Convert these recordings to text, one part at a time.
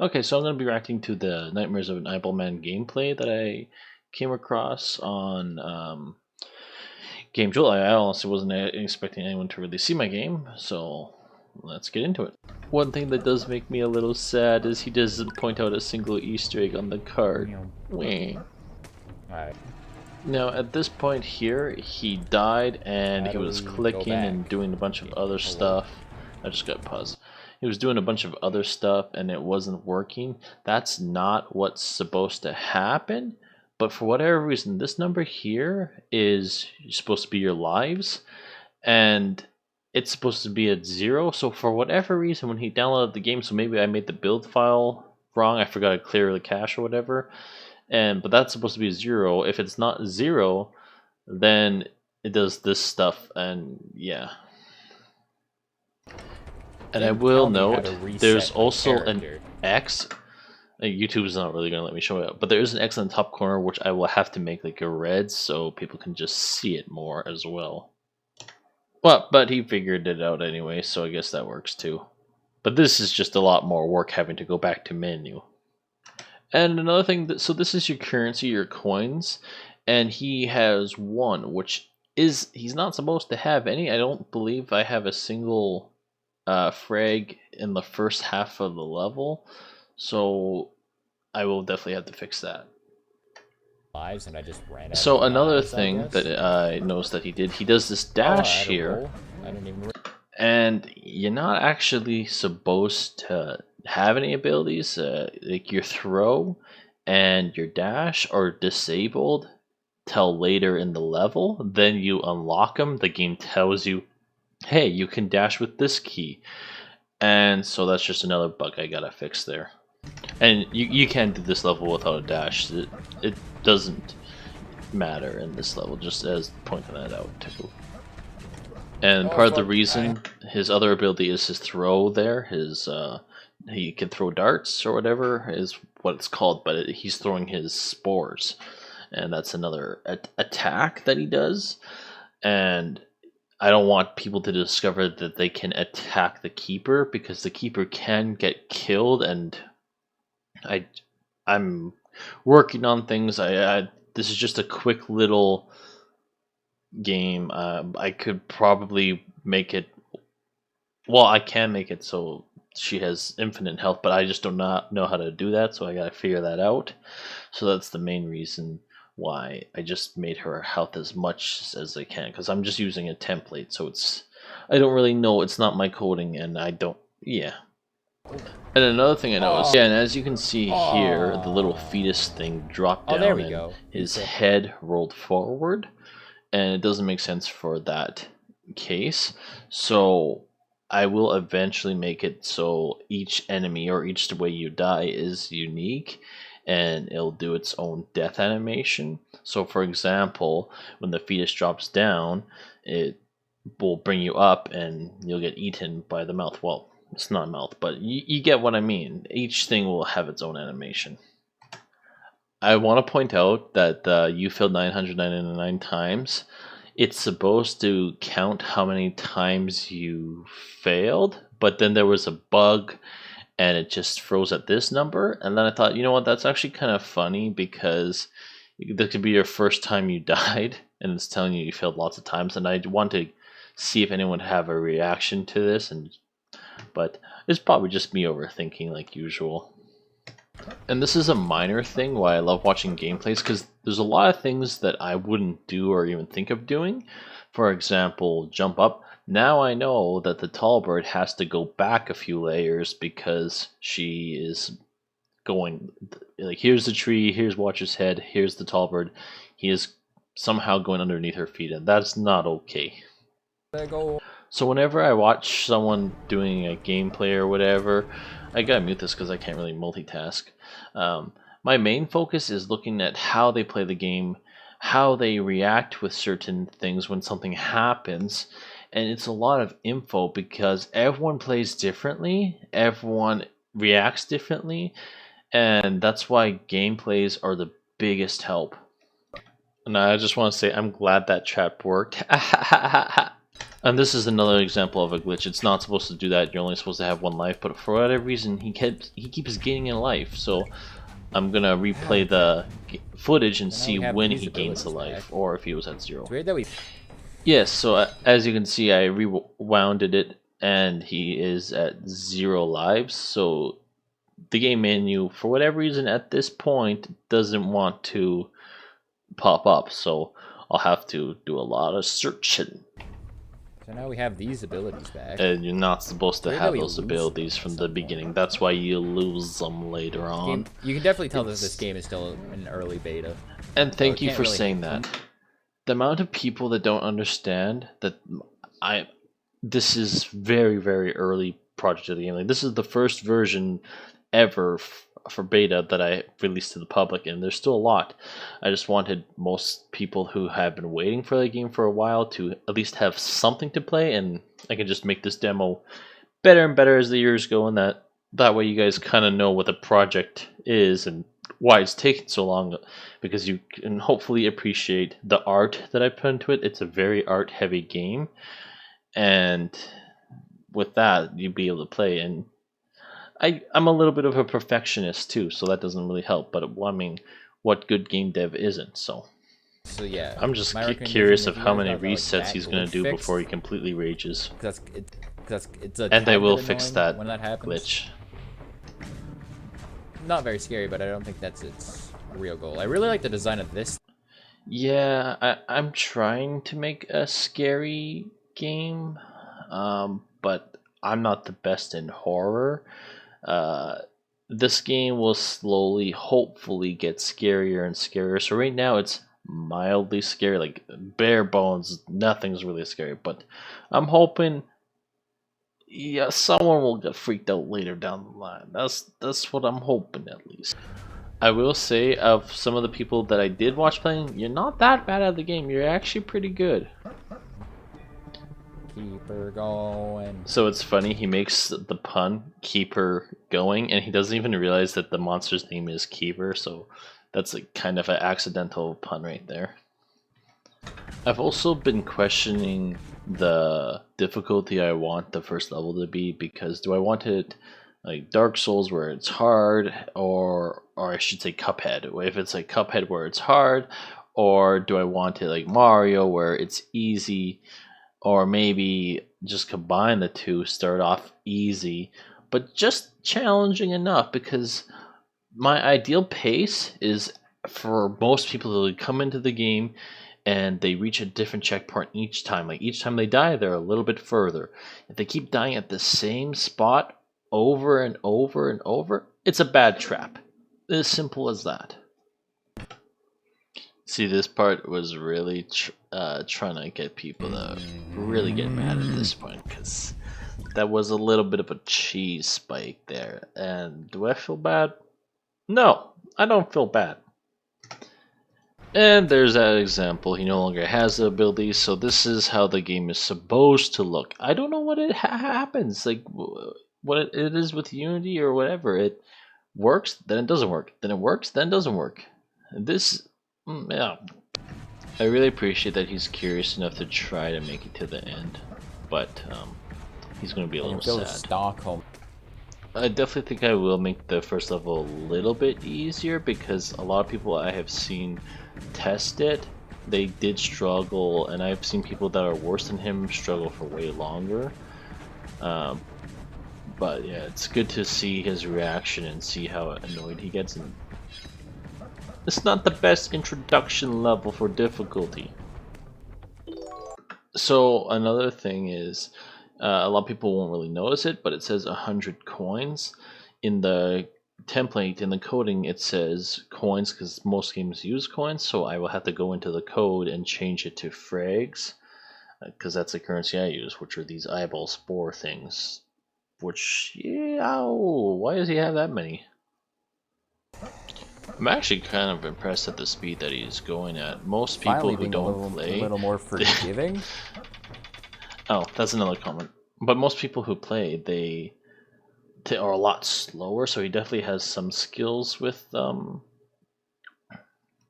Okay, so I'm going to be reacting to the Nightmares of an Eyeball Man gameplay that I came across on Game Joel. I honestly wasn't expecting anyone to really see my game, so let's get into it. One thing that does make me a little sad is he doesn't point out a single Easter egg on the card. Wah. Alright. Now, at this point here, he died and How he do was we go clicking and back? doing a bunch of other Hello? stuff. I just got paused. He was doing a bunch of other stuff and it wasn't working. That's not what's supposed to happen. But for whatever reason, this number here is supposed to be your lives. And it's supposed to be at 0. So for whatever reason, when he downloaded the game, so maybe I made the build file wrong. I forgot to clear the cache or whatever. But that's supposed to be 0. If it's not 0, then it does this stuff, and yeah. And I will note, there's also an X. YouTube's not really going to let me show it, but there is an X in the top corner, which I will have to make like a red so people can just see it more as well. Well, but he figured it out anyway, so I guess that works too. But this is just a lot more work having to go back to menu. And another thing, so this is your currency, your coins, and he has 1, which is, he's not supposed to have any. I don't believe I have a single frag in the first half of the level, so I will definitely have to fix that. Lives and I just ran out So of another lives, thing that I noticed that he does this dash here, I didn't even and you're not actually supposed to have any abilities. Like your throw and your dash are disabled till later in the level. Then you unlock them. The game tells you, hey, you can dash with this key. And so that's just another bug I gotta fix there. And you can't do this level without a dash. It doesn't matter in this level, just as pointing that out too. And part of the reason his other ability is his throw there, his he can throw darts or whatever is what it's called, but he's throwing his spores, and that's another attack that he does. And I don't want people to discover that they can attack the keeper, because the keeper can get killed, and I'm working on things. This is just a quick little game. I could probably make it. Well, I can make it so she has infinite health, but I just do not know how to do that, so I gotta figure that out. So that's the main reason why I just made her health as much as I can, because I'm just using a template, so I don't really know, it's not my coding, and I don't, yeah. And another thing I noticed, yeah, and as you can see here, the little fetus thing dropped down, there we and go. his head rolled forward, and it doesn't make sense for that case. So I will eventually make it so each enemy or each way you die is unique, and it'll do its own death animation. So for example, when the fetus drops down, it will bring you up and you'll get eaten by the mouth. Well, it's not a mouth, but you get what I mean. Each thing will have its own animation. I want to point out that you failed 999 times. It's supposed to count how many times you failed, but then there was a bug and it just froze at this number. And then I thought, you know what, that's actually kind of funny, because that could be your first time you died and it's telling you failed lots of times. And I want to see if anyone would have a reaction to this, but it's probably just me overthinking like usual. And this is a minor thing why I love watching gameplays, because there's a lot of things that I wouldn't do or even think of doing. For example, jump up. Now I know that the tall bird has to go back a few layers because she is going, like, here's the tree, here's Watcher's head, here's the tall bird. He is somehow going underneath her feet, and that's not okay. So whenever I watch someone doing a gameplay or whatever, I gotta mute this because I can't really multitask. My main focus is looking at how they play the game, how they react with certain things when something happens, and it's a lot of info because everyone plays differently, everyone reacts differently, and that's why gameplays are the biggest help. And I just want to say I'm glad that trap worked. And this is another example of a glitch. It's not supposed to do that. You're only supposed to have one life, but for whatever reason, he keeps gaining a life. So I'm gonna replay the footage and So now we see have when these he gains a abilities life, back. or if he was at 0. It's weird that we. Yes. So as you can see, I rewounded it, and he is at 0 lives. So the game menu, for whatever reason, at this point, doesn't want to pop up. So I'll have to do a lot of searching. So now we have these abilities back. And you're not supposed to weird that have we those lose abilities them from at the some beginning. point. That's why you lose them later on. You can definitely tell that It's- this game is still in early beta. And thank it you can't for really saying that. The amount of people that don't understand that this is very, very early project of the game. Like, this is the first version ever for beta that I released to the public, and there's still a lot. I just wanted most people who have been waiting for the game for a while to at least have something to play, and I can just make this demo better and better as the years go, and that way you guys kind of know what the project is and why it's taking so long, because you can hopefully appreciate the art that I put into it. It's a very art heavy game, and with that you'd be able to play. And I'm a little bit of a perfectionist too, so that doesn't really help, but I mean, what good game dev isn't? So yeah, I'm just my recommendation, curious if of you how guys many got, like, resets that he's going glitch to do fixed, before he completely rages. Because it's a And I tad will bit fix annoying that when that happens. glitch. Not very scary, but I don't think that's its real goal. I really like the design of this. Yeah, I'm trying to make a scary game, but I'm not the best in horror. Uh, this game will slowly, hopefully, get scarier and scarier. So right now it's mildly scary, like bare bones, nothing's really scary. But I'm hoping, yeah, someone will get freaked out later down the line. That's what I'm hoping, at least. I will say, of some of the people that I did watch playing, you're not that bad at the game. You're actually pretty good. Keep her going. So it's funny, he makes the pun, keep her going, and he doesn't even realize that the monster's name is Keeper, so that's a kind of an accidental pun right there. I've also been questioning the difficulty I want the first level to be, because do I want it like Dark Souls where it's hard, or I should say Cuphead. If it's like Cuphead where it's hard, or do I want it like Mario where it's easy, or maybe just combine the two, start off easy, but just challenging enough, because my ideal pace is for most people to come into the game and they reach a different checkpoint each time. Like each time they die, they're a little bit further. If they keep dying at the same spot over and over and over, it's a bad trap. As simple as that. See, this part was really trying to get people to really get mad at this point, because that was a little bit of a cheese spike there. And do I feel bad? No, I don't feel bad. And there's that example. He no longer has the ability, so this is how the game is supposed to look. I don't know what it happens, like what it is with Unity or whatever. It works, then it doesn't work. Then it works, then it doesn't work. And this, yeah. I really appreciate that he's curious enough to try to make it to the end, but he's going to be a little sad. Stockholm. I definitely think I will make the first level a little bit easier, because a lot of people I have seen test it, they did struggle, and I've seen people that are worse than him struggle for way longer. But yeah, it's good to see his reaction and see how annoyed he gets. And it's not the best introduction level for difficulty. So another thing is, a lot of people won't really notice it, but it says 100 coins. In the template, in the coding, it says coins because most games use coins, so I will have to go into the code and change it to frags, because that's the currency I use, which are these eyeball spore things. Which, yeah, ow, why does he have that many? I'm actually kind of impressed at the speed that he's going at. Most people Finally who being don't play... a little more forgiving. Oh, that's another comment. But most people who play, they are a lot slower, so he definitely has some skills with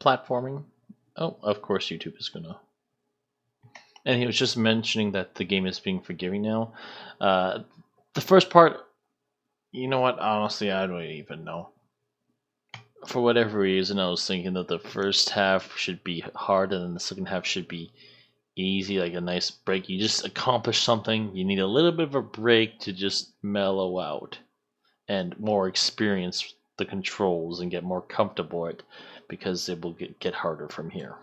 platforming. Oh, of course YouTube is gonna... and he was just mentioning that the game is being forgiving now. The first part, you know what? Honestly, I don't even know. For whatever reason, I was thinking that the first half should be hard, and then the second half should be easy, like a nice break. You just accomplish something. You need a little bit of a break to just mellow out and more experience the controls and get more comfortable at it, because it will get harder from here.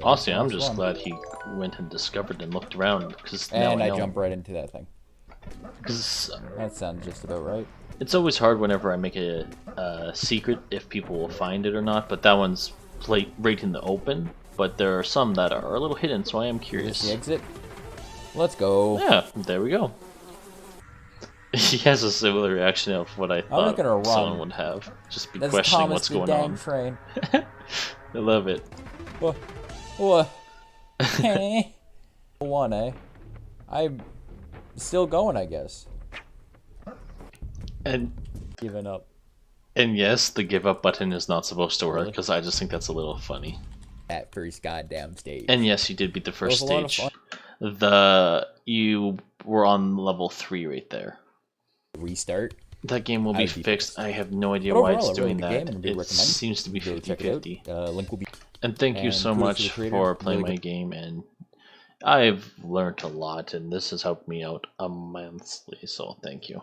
Honestly, I'm just glad he went and discovered and looked around, because now And I I know. jump right into that thing. 'Cause That sounds just about right. it's always hard whenever I make a secret if people will find it or not, but that one's right in the open. But there are some that are a little hidden, so I am Is this curious. the exit? Let's go. Yeah, there we go. He has a similar reaction of what I not thought gonna run. someone would have. Just be That's questioning Thomas what's the going dang on. train. I love it. What? One, eh? I'm still going, I guess. And Giving up. yes, the give up button is not supposed to work, Really? because I just think that's a little funny. That first goddamn stage. And yes, you did beat the first was a lot of stage. You were on level 3 right there. Restart. That game will be I'd be fixed. I have no idea But why overall, it's a really doing good that. game, and we It recommend seems to be go check it out. 50-50. Link will be. And thank you And so kudos to much the creator. for playing Really my good. game, and I've learned a lot, and this has helped me out immensely, so thank you.